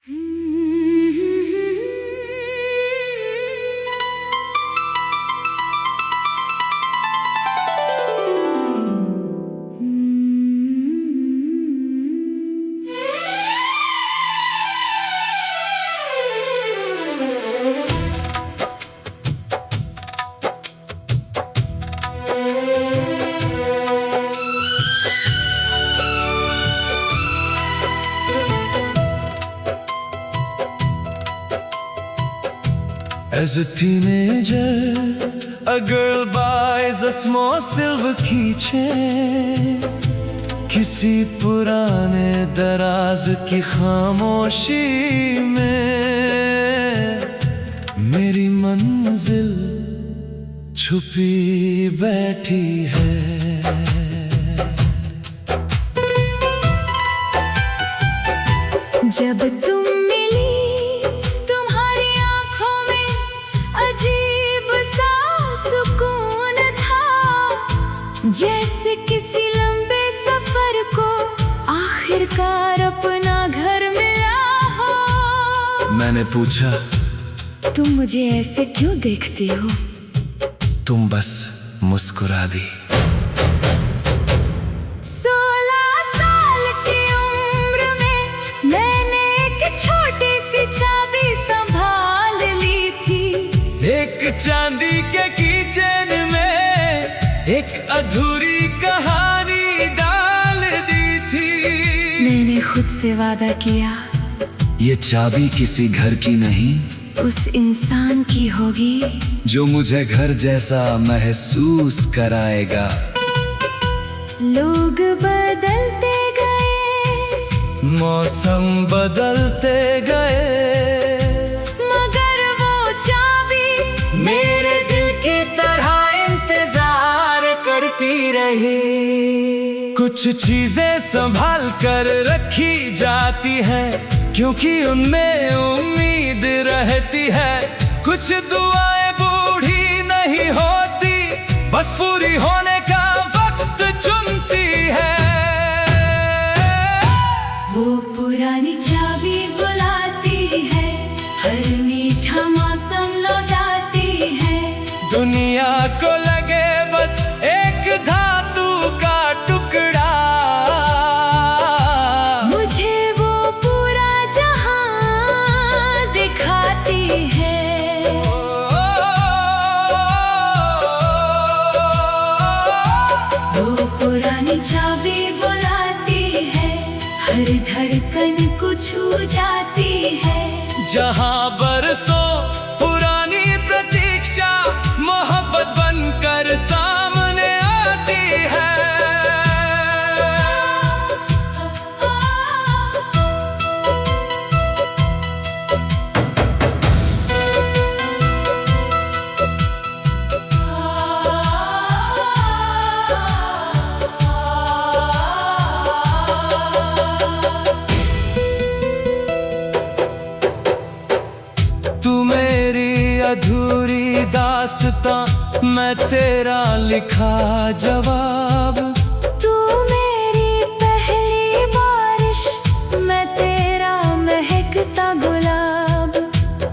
As a teenager, a girl buys a small silver keychain. किसी पुराने दराज की खामोशी में मेरी मंजिल छुपी बैठी है। जब तुम मिली तुम्हारी आंखों में अजीब सा सुकून था, जैसे किसी लंबे सफर को आखिरकार अपना घर मिला हो। मैंने पूछा, तुम मुझे ऐसे क्यों देखती हो? तुम बस मुस्कुरा दी। 16 साल की उम्र में मैंने एक छोटी सी चाबी संभाल ली थी। एक चांदी के कीचेन में एक अधूरी कहानी डाल दी थी। मैंने खुद से वादा किया, ये चाबी किसी घर की नहीं, उस इंसान की होगी जो मुझे घर जैसा महसूस कराएगा। लोग बदलते गए, मौसम बदलते गए, मगर वो चाबी मेरे दिल की तरह इंतजार करती रही। कुछ चीजें संभाल कर रखी जाती हैं, क्योंकि उनमें उम्मीद रहती है। कुछ दुआएं बूढ़ी नहीं होती, बस पूरी होने का वक्त चुनती है। वो पुरानी चाबी बुलाती है, हर मीठा मौसम लौटाती है। दुनिया को लगे बस एक धातु का टुकड़ा, मुझे वो पूरा जहां दिखाती है। वो पुरानी चाबी बुलाती है, हर धड़कन को छू जाती है। जहां बरसों पुरानी प्रतीक्षा मोहब्बत बनकर सामने आती है। तू मेरी अधूरी दास्तां, मैं तेरा लिखा जवाब। तू मेरी पहली बारिश, मैं तेरा महकता गुलाब।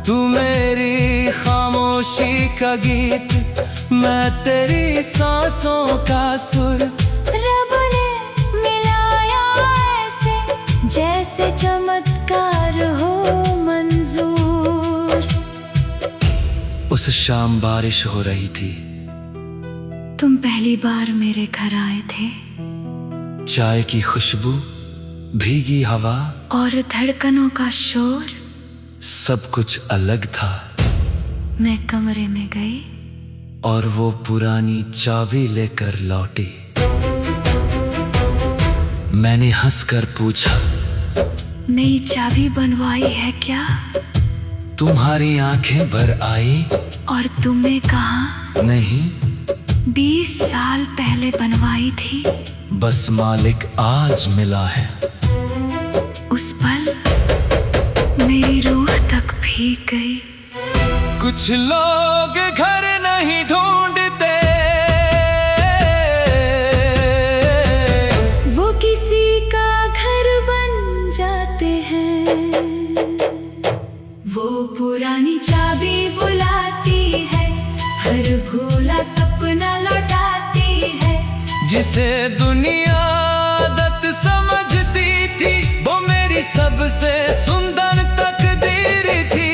तू मेरी खामोशी का गीत, मैं तेरी सांसों का सुर। रब ने मिलाया ऐसे जैसे चमत्कार हो मंजूर। उस शाम बारिश हो रही थी, तुम पहली बार मेरे घर आए थे। चाय की खुशबू, भीगी हवा और धड़कनों का शोर। सब कुछ अलग था। मैं कमरे में गई और वो पुरानी चाबी लेकर लौटी। मैंने हंसकर पूछा, नई चाबी बनवाई है क्या? तुम्हारी आंखें भर आई। और तुमने कहा, नहीं, 20 साल पहले बनवाई थी। बस मालिक आज मिला है। उस पल मेरी रूह तक भीग गई। कुछ लोग घर नहीं ढूंढते, वो किसी का घर बन जाते हैं। पुरानी चाबी बुलाती है, हर भूला सपना लौटाती है। जिसे दुनिया आदत समझती थी, वो मेरी सबसे सुंदर तकदीर थी।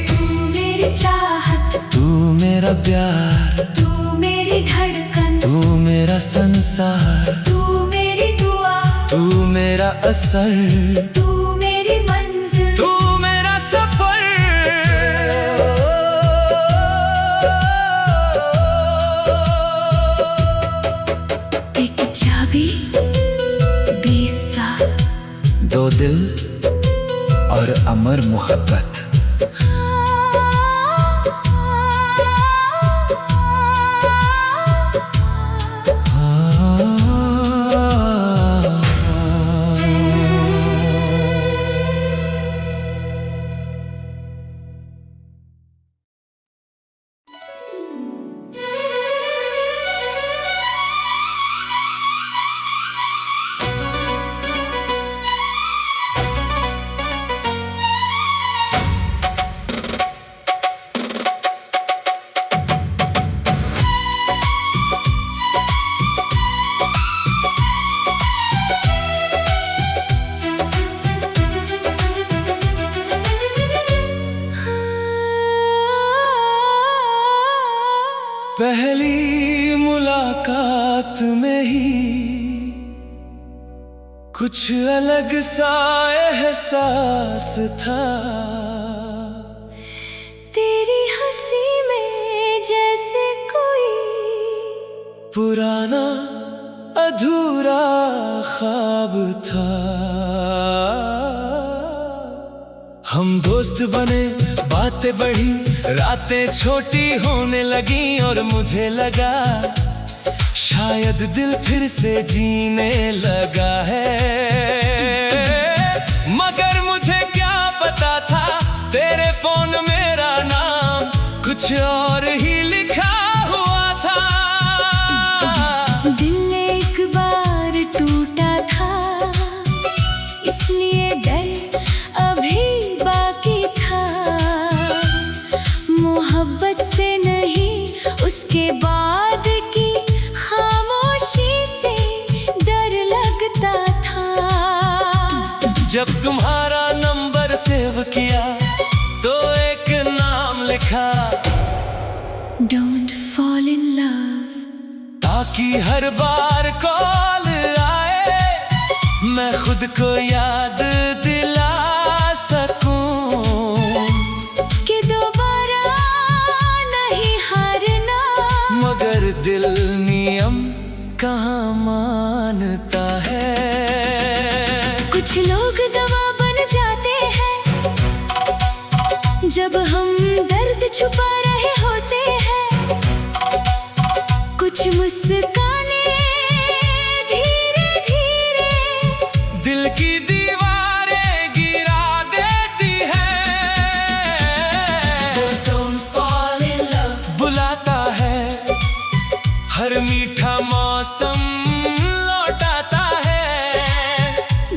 तू मेरी चाहत, तू मेरा प्यार, तू मेरी धड़कन, तू मेरा संसार, तू मेरी दुआ, तू मेरा असर, तू मेरी मंजिल, तू मेरा सफर। एक चाबी 20 साल, 2 दिल और अमर मोहब्बत। पहली मुलाकात में ही कुछ अलग सा एहसास था। तेरी हंसी में जैसे कोई पुराना अधूरा ख्वाब था। हम दोस्त बने, बातें बढ़ी, रातें छोटी होने लगी और मुझे लगा शायद दिल फिर से जीने लगा है। मगर मुझे क्या पता था तेरे फोन मेरा नाम कुछ और ही लिखा हुआ था। दिल एक बार टूटा था, इसलिए डर अभी बाकी था। मोहब्बत से नहीं, उसके बाद की खामोशी से डर लगता था। जब तुम्हारा नंबर सेव किया तो एक नाम लिखा, Don't fall in love, ताकि हर बार कॉल आए मैं खुद को याद दिला सकूं कि दोबारा नहीं हारना। मगर दिल नियम कहाँ मानता है। कुछ लोग दवा बन जाते हैं जब हम दर्द छुपा रहे होते हैं। कुछ मुस्काने धीरे धीरे दिल की दीवारें गिरा देती है। Don't fall in love, बुलाता है हर मीठा मौसम लौटाता है।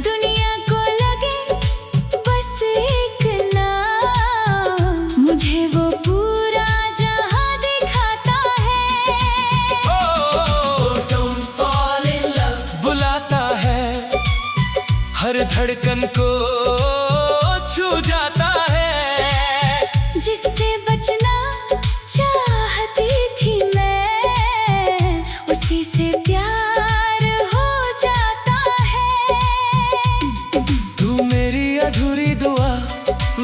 दुनिया को लगे बस एक नाम, मुझे वो पूरा जहां दिखाता है। Don't fall in love, बुलाता है हर धड़कन को छू जाता है। जिससे बचना चाहती थी मैं, उसी से प्यार हो जाता है। तू मेरी अधूरी दुआ,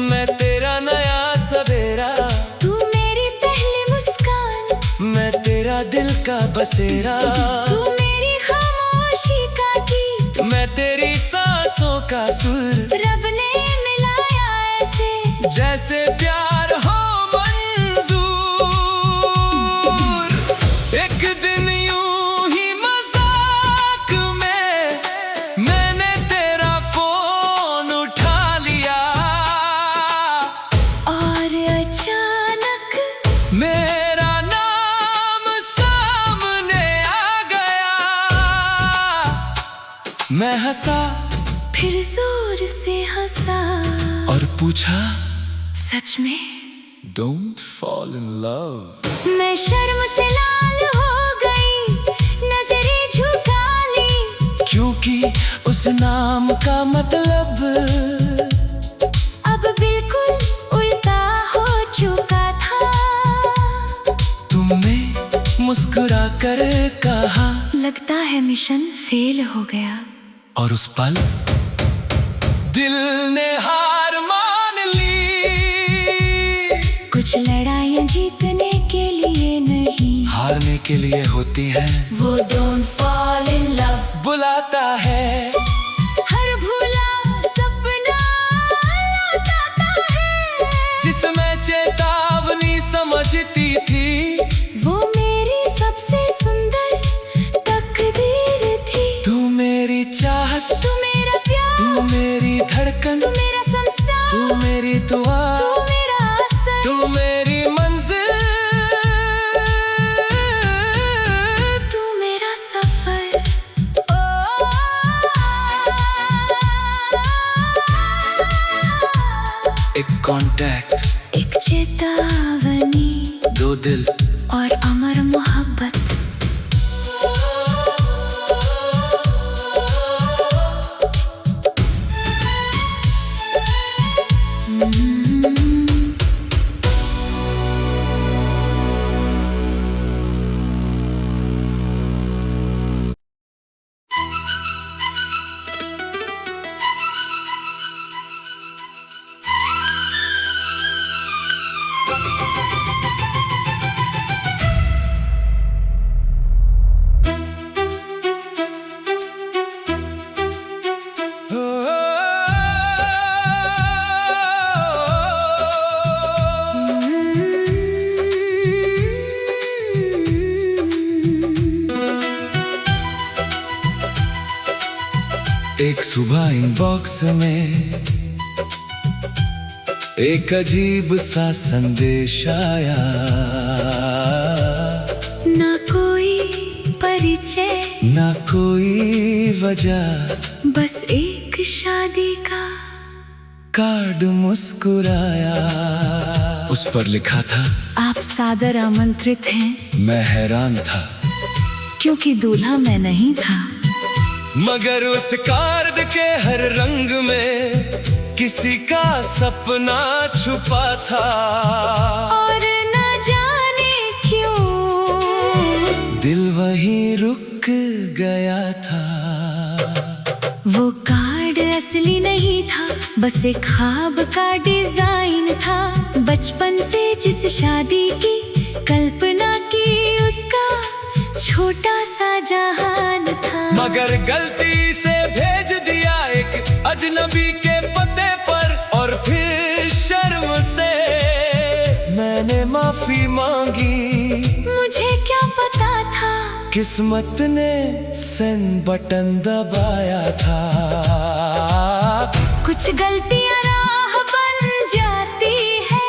मैं तेरा नया सवेरा। तू मेरी पहली मुस्कान, मैं तेरा दिल का बसेरा। तू मेरी खामोशी का गीत, मैं तेरी सांसों का सुर। रब ने मिलाया ऐसे जैसे प्यार हो मंजूर। एक दिन यूं ही मजाक में मैंने तेरा फोन उठा लिया और अचानक मेरा नाम सामने आ गया। मैं हंसा फिर जोर से हंसा और पूछा सच में? Don't fall in love. मैं शर्म से लाल हो गई, नजरें झुका ली, क्योंकि उस नाम का मतलब अब बिल्कुल उल्टा हो चुका था। तुमने मुस्कुरा कर कहा, लगता है मिशन फेल हो गया। और उस पल दिल ने हार मान ली। कुछ लड़ाइयाँ जीतने के लिए नहीं, हारने के लिए होती है। वो डोंट फॉल इन लव बुलाता है। हर भूला सपना लौट आता है, जिसमें चेतावनी समझती थी। वो मेरी सबसे सुंदर तकदीर थी। तू मेरी चाहत, तू मेरा प्यार, तू मेरी धड़कन, तू मेरा संसार, तू मेरी दुआ, तू मेरा असर, तू मेरी मंजिल, तू मेरा सफर। ओ, एक कांटेक्ट, एक चेतावनी, दो दिल और अमर मोहब्बत। एक सुबह इनबॉक्स में एक अजीब सा संदेश आया। ना कोई परिचय, ना कोई वजह, बस एक शादी का कार्ड मुस्कुराया। उस पर लिखा था, आप सादर आमंत्रित हैं। मैं हैरान था, क्योंकि दूल्हा मैं नहीं था। मगर उस कार्ड के हर रंग में किसी का सपना छुपा था। और न जाने क्यों दिल वहीं रुक गया था। वो कार्ड असली नहीं था, बस एक ख्वाब का डिजाइन था। बचपन से जिस शादी की कल्पना की, उसका छोटा सा जहान था। मगर गलती से भेज दिया एक अजनबी के पते पर, और फिर शर्म से मैंने माफी मांगी। मुझे क्या पता था, किस्मत ने सेंड बटन दबाया था। कुछ गलतियां राह बन जाती है,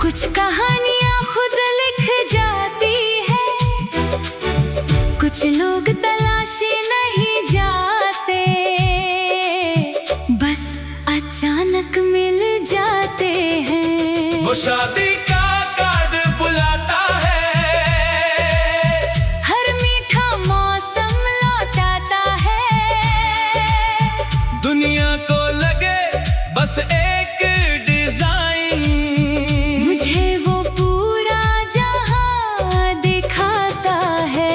कुछ कहानियां खुद लिख जाती है। कुछ लोग तलाशे नहीं जाते, बस अचानक मिल जाते हैं। वो शादी का कार्ड बुलाता है, हर मीठा मौसम लौटाता है। दुनिया को लगे बस एक डिजाइन, मुझे वो पूरा जहां दिखाता है।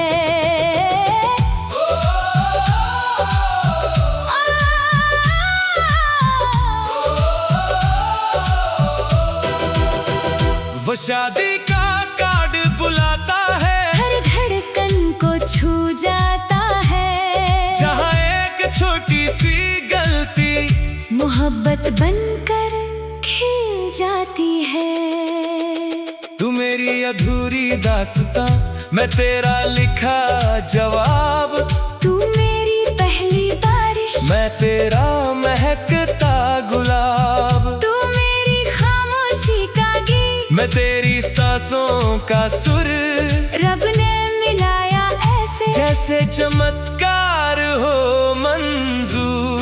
वो शादी का कार्ड बुलाता है, हर धड़कन को छू जाता है। जहाँ एक छोटी सी गलती मोहब्बत बनकर खिल जाती है। तू मेरी अधूरी दास्तां, मैं तेरा लिखा जवाब। तू मेरी पहली बारिश, मैं तेरा महकता गुलाब। तू मेरी खामोशी का गीत, मैं तेरी सांसों का सुर। रब ने मिलाया ऐसे, जैसे चमत्कार हो मंजूर।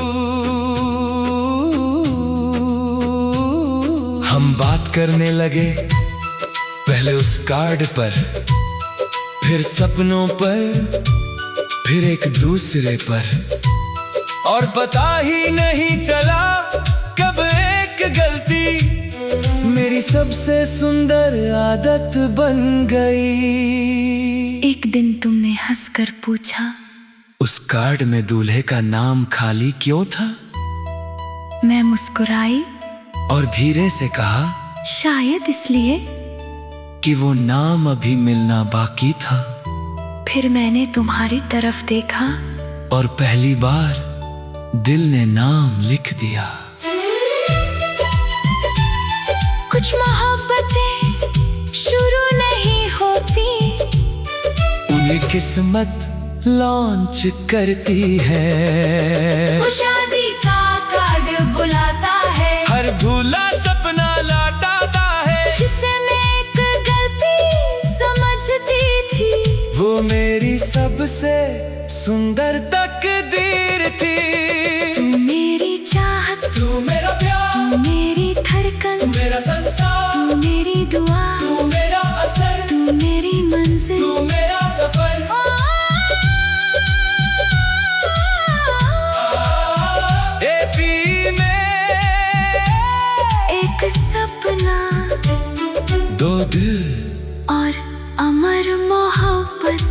हम बात करने लगे, पहले उस कार्ड पर, फिर सपनों पर, फिर एक दूसरे पर। और पता ही नहीं चला कब एक गलती मेरी सबसे सुंदर आदत बन गई। एक दिन तुमने हंसकर पूछा, उस कार्ड में दूल्हे का नाम खाली क्यों था? मैं मुस्कुराई और धीरे से कहा, शायद इसलिए कि वो नाम अभी मिलना बाकी था। फिर मैंने तुम्हारी तरफ देखा और पहली बार दिल ने नाम लिख दिया। कुछ मोहब्बतें शुरू नहीं होती, उन्हें किस्मत लॉन्च करती है। वो शादी का कार्ड बुलाता है, हर भूला सपना लौटाता है। जिसे मैं एक गलती समझती थी, वो मेरी सबसे सुंदर तकदीर थी। तू मेरी चाहत, तू मेरा प्यार, तू मेरी धड़कन, तू मेरा संसार, तू मेरी दुआ, तू मेरा असर, तू मेरी मंजिल, तू मेरा सफर। एपी में एक सपना, दो दिल और अमर मोहब्बत।